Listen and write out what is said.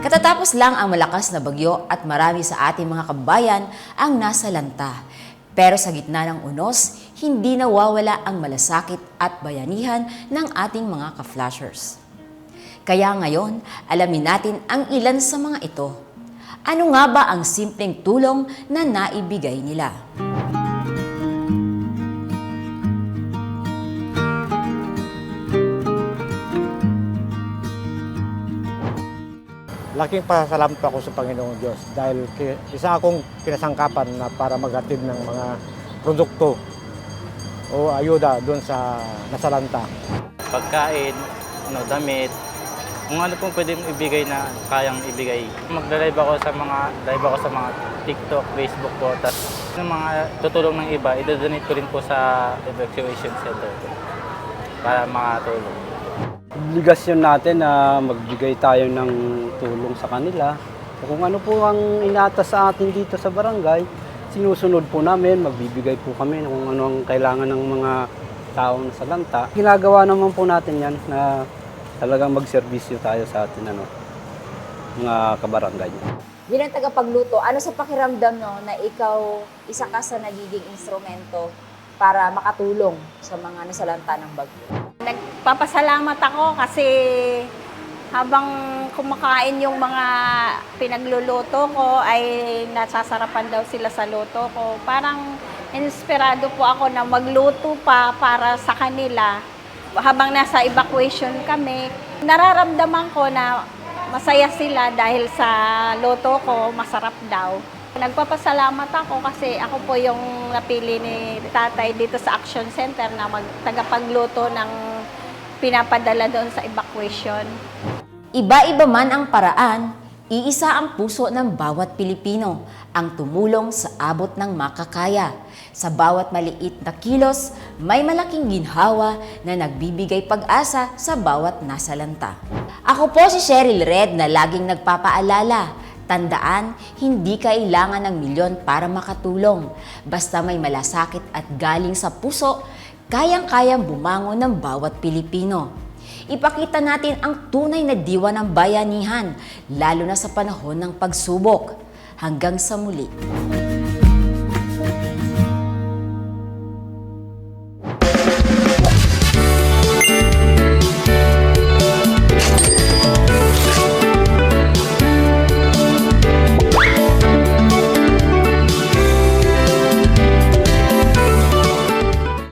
Katatapos lang ang malakas na bagyo at marami sa ating mga kabayan ang nasa lanta. Pero sa gitna ng unos, hindi nawawala ang malasakit at bayanihan ng ating mga ka-flashers. Kaya ngayon, alamin natin ang ilan sa mga ito. Ano nga ba ang simpleng tulong na naibigay nila? Laking pasasalamat ako sa Panginoong Diyos dahil isa akong kinasangkapan na para maghatid ng mga produkto o ayuda doon sa nasalanta. Pagkain, damit, kung ano pong pwedeng ibigay na kayang ibigay. Magla-live ako sa mga TikTok, Facebook po. Tapos yung mga tutulong ng iba, idodonate ko rin po sa evacuation center para makatulong. Obligasyon natin na magbigay tayo ng tulong sa kanila. Kung ano po ang inatas sa atin dito sa barangay, sinusunod po namin, magbibigay po kami kung ano ang kailangan ng mga taong sa lanta. Ginagawa naman po natin yan na talagang magserbisyo tayo sa atin, mga kabarangay. Bilang tagapagluto, ano sa pakiramdam na ikaw isa ka sa nagiging instrumento para makatulong sa mga nasalanta ng bagyo? Nagpapasalamat ako kasi habang kumakain yung mga pinagluluto ko ay nasasarapan daw sila sa luto ko. Parang inspirado po ako na magluto pa para sa kanila. Habang nasa evacuation kami, nararamdaman ko na masaya sila dahil sa luto ko, masarap daw. Nagpapasalamat ako kasi ako po yung napili ni tatay dito sa Action Center na tagapagluto ng pinapadala doon sa evacuation. Iba-iba man ang paraan, iisa ang puso ng bawat Pilipino ang tumulong sa abot ng makakaya. Sa bawat maliit na kilos, may malaking ginhawa na nagbibigay pag-asa sa bawat nasalanta. Ako po si Cheryl Red na laging nagpapaalala. Tandaan, hindi kailangan ng milyon para makatulong. Basta may malasakit at galing sa puso, kayang-kayang bumangon ng bawat Pilipino. Ipakita natin ang tunay na diwa ng bayanihan, lalo na sa panahon ng pagsubok. Hanggang sa muli.